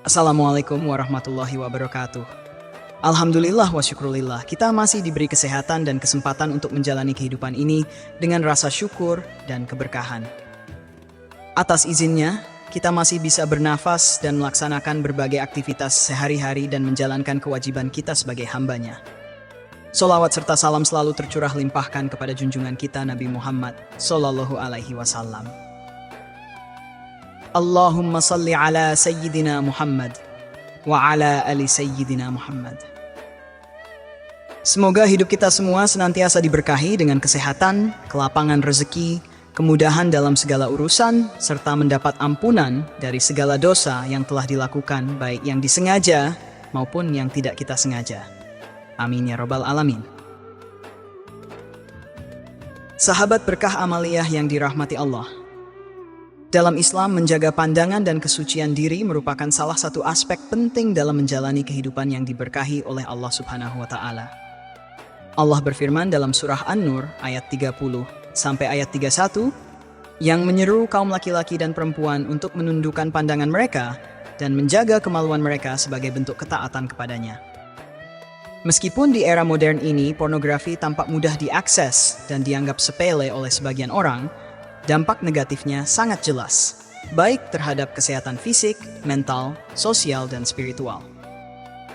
Assalamualaikum warahmatullahi wabarakatuh. Alhamdulillah wa syukrulillah, kita masih diberi kesehatan dan kesempatan untuk menjalani kehidupan ini dengan rasa syukur dan keberkahan. Atas izinnya, kita masih bisa bernafas dan melaksanakan berbagai aktivitas sehari-hari dan menjalankan kewajiban kita sebagai hambanya. Sholawat serta salam selalu tercurah limpahkan kepada junjungan kita Nabi Muhammad Sallallahu Alaihi Wasallam. Allahumma salli ala Sayyidina Muhammad wa ala ali Sayyidina Muhammad. Semoga hidup kita semua senantiasa diberkahi dengan kesehatan, kelapangan rezeki, kemudahan dalam segala urusan, serta mendapat ampunan dari segala dosa yang telah dilakukan, baik yang disengaja maupun yang tidak kita sengaja. Amin ya rabbal alamin. Sahabat berkah amaliyah yang dirahmati Allah. Dalam Islam, menjaga pandangan dan kesucian diri merupakan salah satu aspek penting dalam menjalani kehidupan yang diberkahi oleh Allah Subhanahu wa Ta'ala. Allah berfirman dalam surah An-Nur ayat 30 sampai ayat 31 yang menyeru kaum laki-laki dan perempuan untuk menundukkan pandangan mereka dan menjaga kemaluan mereka sebagai bentuk ketaatan kepadanya. Meskipun di era modern ini pornografi tampak mudah diakses dan dianggap sepele oleh sebagian orang, dampak negatifnya sangat jelas, baik terhadap kesehatan fisik, mental, sosial, dan spiritual.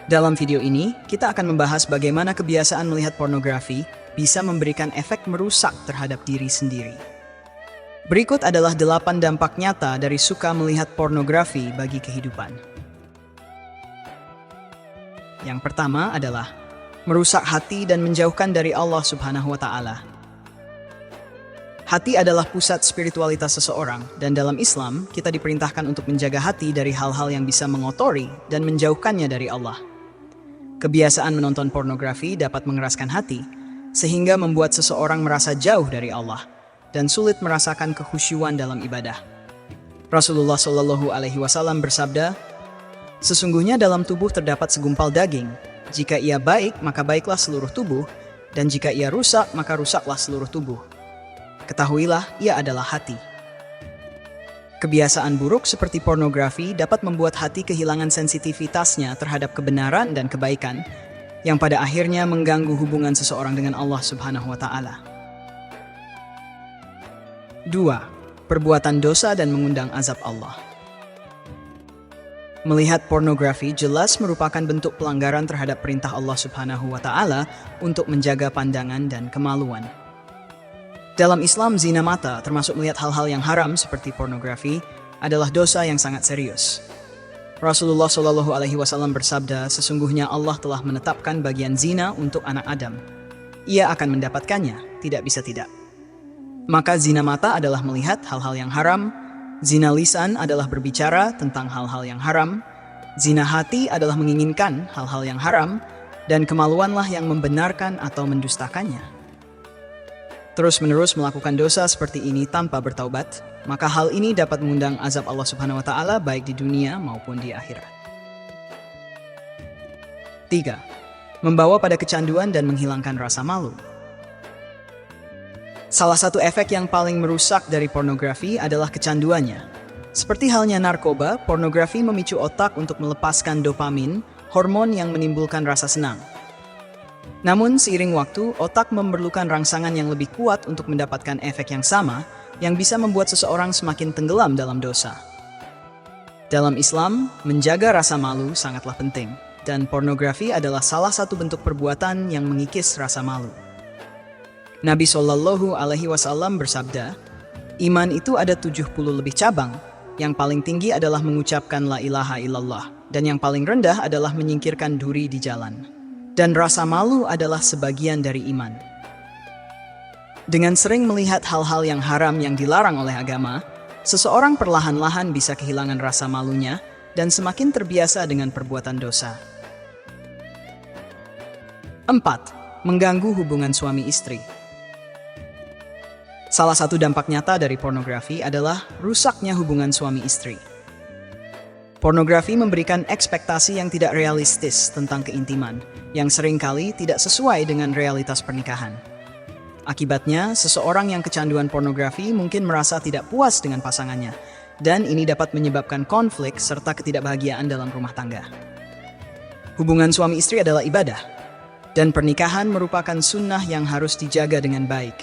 Dalam video ini, kita akan membahas bagaimana kebiasaan melihat pornografi bisa memberikan efek merusak terhadap diri sendiri. Berikut adalah 8 dampak nyata dari suka melihat pornografi bagi kehidupan. Yang pertama adalah merusak hati dan menjauhkan dari Allah Subhanahu wa Ta'ala. Hati adalah pusat spiritualitas seseorang, dan dalam Islam, kita diperintahkan untuk menjaga hati dari hal-hal yang bisa mengotori dan menjauhkannya dari Allah. Kebiasaan menonton pornografi dapat mengeraskan hati, sehingga membuat seseorang merasa jauh dari Allah, dan sulit merasakan kekhusyuan dalam ibadah. Rasulullah Shallallahu Alaihi Wasallam bersabda, "Sesungguhnya dalam tubuh terdapat segumpal daging. Jika ia baik, maka baiklah seluruh tubuh, dan jika ia rusak, maka rusaklah seluruh tubuh. Ketahuilah, ia adalah hati." Kebiasaan buruk seperti pornografi dapat membuat hati kehilangan sensitivitasnya terhadap kebenaran dan kebaikan, yang pada akhirnya mengganggu hubungan seseorang dengan Allah Subhanahu wa Ta'ala. 2. Perbuatan dosa dan mengundang azab Allah. Melihat pornografi jelas merupakan bentuk pelanggaran terhadap perintah Allah Subhanahu wa Ta'ala untuk menjaga pandangan dan kemaluan. Dalam Islam, zina mata, termasuk melihat hal-hal yang haram seperti pornografi, adalah dosa yang sangat serius. Rasulullah Shallallahu Alaihi Wasallam bersabda, "Sesungguhnya Allah telah menetapkan bagian zina untuk anak Adam. Ia akan mendapatkannya, tidak bisa tidak." Maka zina mata adalah melihat hal-hal yang haram, zina lisan adalah berbicara tentang hal-hal yang haram, zina hati adalah menginginkan hal-hal yang haram, dan kemaluanlah yang membenarkan atau mendustakannya. Terus-menerus melakukan dosa seperti ini tanpa bertaubat, maka hal ini dapat mengundang azab Allah Subhanahu wa Ta'ala baik di dunia maupun di akhirat. 3. Membawa pada kecanduan dan menghilangkan rasa malu. Salah satu efek yang paling merusak dari pornografi adalah kecanduannya. Seperti halnya narkoba, pornografi memicu otak untuk melepaskan dopamin, hormon yang menimbulkan rasa senang. Namun, seiring waktu, otak memerlukan rangsangan yang lebih kuat untuk mendapatkan efek yang sama, yang bisa membuat seseorang semakin tenggelam dalam dosa. Dalam Islam, menjaga rasa malu sangatlah penting, dan pornografi adalah salah satu bentuk perbuatan yang mengikis rasa malu. Nabi Shallallahu Alaihi Wasallam bersabda, "Iman itu ada 70 lebih cabang. Yang paling tinggi adalah mengucapkan la ilaha illallah, dan yang paling rendah adalah menyingkirkan duri di jalan. Dan rasa malu adalah sebagian dari iman." Dengan sering melihat hal-hal yang haram yang dilarang oleh agama, seseorang perlahan-lahan bisa kehilangan rasa malunya dan semakin terbiasa dengan perbuatan dosa. 4. Mengganggu hubungan suami istri. Salah satu dampak nyata dari pornografi adalah rusaknya hubungan suami istri. Pornografi memberikan ekspektasi yang tidak realistis tentang keintiman, yang seringkali tidak sesuai dengan realitas pernikahan. Akibatnya, seseorang yang kecanduan pornografi mungkin merasa tidak puas dengan pasangannya, dan ini dapat menyebabkan konflik serta ketidakbahagiaan dalam rumah tangga. Hubungan suami istri adalah ibadah, dan pernikahan merupakan sunnah yang harus dijaga dengan baik.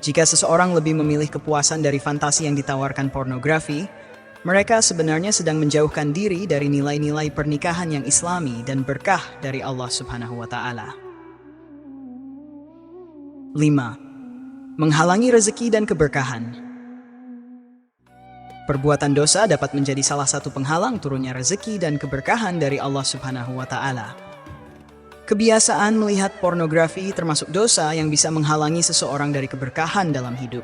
Jika seseorang lebih memilih kepuasan dari fantasi yang ditawarkan pornografi, mereka sebenarnya sedang menjauhkan diri dari nilai-nilai pernikahan yang islami dan berkah dari Allah Subhanahu wa Ta'ala. 5. Menghalangi rezeki dan keberkahan. Perbuatan dosa dapat menjadi salah satu penghalang turunnya rezeki dan keberkahan dari Allah Subhanahu wa Ta'ala. Kebiasaan melihat pornografi termasuk dosa yang bisa menghalangi seseorang dari keberkahan dalam hidup.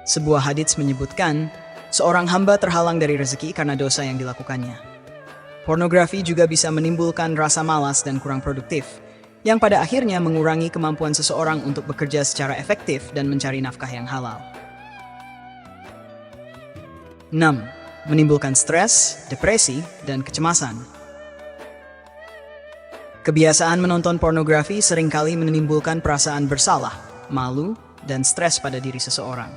Sebuah hadits menyebutkan, seorang hamba terhalang dari rezeki karena dosa yang dilakukannya. Pornografi juga bisa menimbulkan rasa malas dan kurang produktif, yang pada akhirnya mengurangi kemampuan seseorang untuk bekerja secara efektif dan mencari nafkah yang halal. 6. Menimbulkan stres, depresi, dan kecemasan. Kebiasaan menonton pornografi seringkali menimbulkan perasaan bersalah, malu, dan stres pada diri seseorang.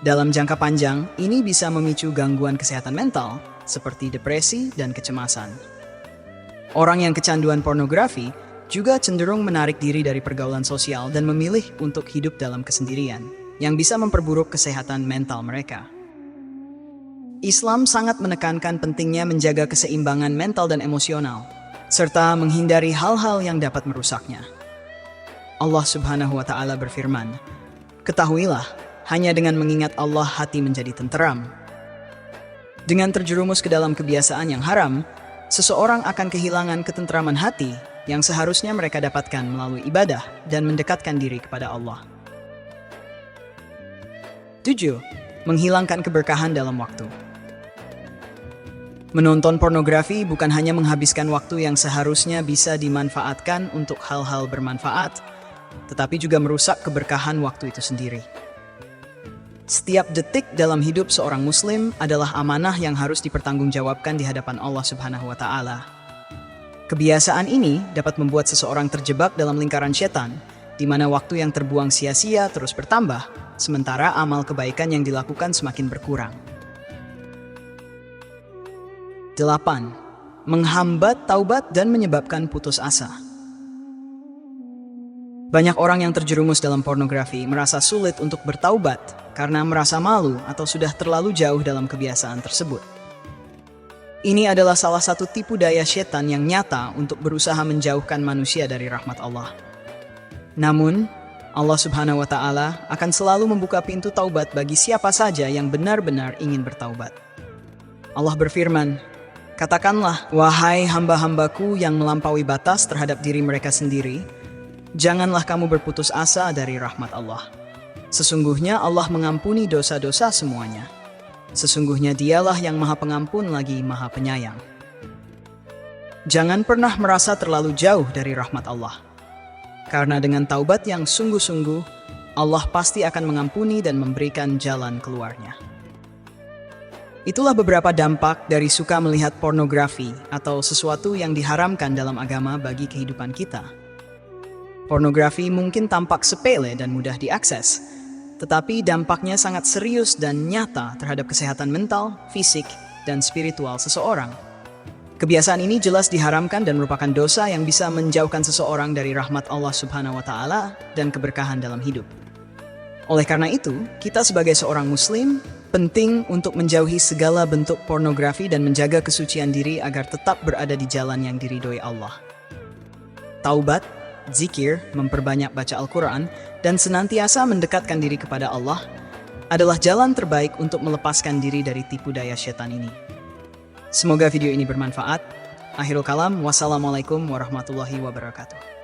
Dalam jangka panjang, ini bisa memicu gangguan kesehatan mental, seperti depresi dan kecemasan. Orang yang kecanduan pornografi juga cenderung menarik diri dari pergaulan sosial dan memilih untuk hidup dalam kesendirian, yang bisa memperburuk kesehatan mental mereka. Islam sangat menekankan pentingnya menjaga keseimbangan mental dan emosional, serta menghindari hal-hal yang dapat merusaknya. Allah Subhanahu wa Ta'ala berfirman, "Ketahuilah, hanya dengan mengingat Allah hati menjadi tenteram." Dengan terjerumus ke dalam kebiasaan yang haram, seseorang akan kehilangan ketenteraman hati yang seharusnya mereka dapatkan melalui ibadah dan mendekatkan diri kepada Allah. 7. Menghilangkan keberkahan dalam waktu. Menonton pornografi bukan hanya menghabiskan waktu yang seharusnya bisa dimanfaatkan untuk hal-hal bermanfaat, tetapi juga merusak keberkahan waktu itu sendiri. Setiap detik dalam hidup seorang muslim adalah amanah yang harus dipertanggungjawabkan di hadapan Allah Subhanahu wa Ta'ala. Kebiasaan ini dapat membuat seseorang terjebak dalam lingkaran setan, di mana waktu yang terbuang sia-sia terus bertambah, sementara amal kebaikan yang dilakukan semakin berkurang. 8. Menghambat taubat dan menyebabkan putus asa. Banyak orang yang terjerumus dalam pornografi merasa sulit untuk bertaubat karena merasa malu atau sudah terlalu jauh dalam kebiasaan tersebut. Ini adalah salah satu tipu daya setan yang nyata untuk berusaha menjauhkan manusia dari rahmat Allah. Namun, Allah Subhanahu wa Ta'ala akan selalu membuka pintu taubat bagi siapa saja yang benar-benar ingin bertaubat. Allah berfirman, "Katakanlah, wahai hamba-hambaku yang melampaui batas terhadap diri mereka sendiri, janganlah kamu berputus asa dari rahmat Allah. Sesungguhnya Allah mengampuni dosa-dosa semuanya. Sesungguhnya Dialah yang Maha Pengampun lagi Maha Penyayang." Jangan pernah merasa terlalu jauh dari rahmat Allah. Karena dengan taubat yang sungguh-sungguh, Allah pasti akan mengampuni dan memberikan jalan keluarnya. Itulah beberapa dampak dari suka melihat pornografi atau sesuatu yang diharamkan dalam agama bagi kehidupan kita. Pornografi mungkin tampak sepele dan mudah diakses, tetapi dampaknya sangat serius dan nyata terhadap kesehatan mental, fisik, dan spiritual seseorang. Kebiasaan ini jelas diharamkan dan merupakan dosa yang bisa menjauhkan seseorang dari rahmat Allah Subhanahu wa Ta'ala dan keberkahan dalam hidup. Oleh karena itu, kita sebagai seorang muslim penting untuk menjauhi segala bentuk pornografi dan menjaga kesucian diri agar tetap berada di jalan yang diridhoi Allah. Taubat, zikir, memperbanyak baca Al-Quran, dan senantiasa mendekatkan diri kepada Allah adalah jalan terbaik untuk melepaskan diri dari tipu daya setan ini. Semoga video ini bermanfaat. Akhirul kalam, wassalamualaikum warahmatullahi wabarakatuh.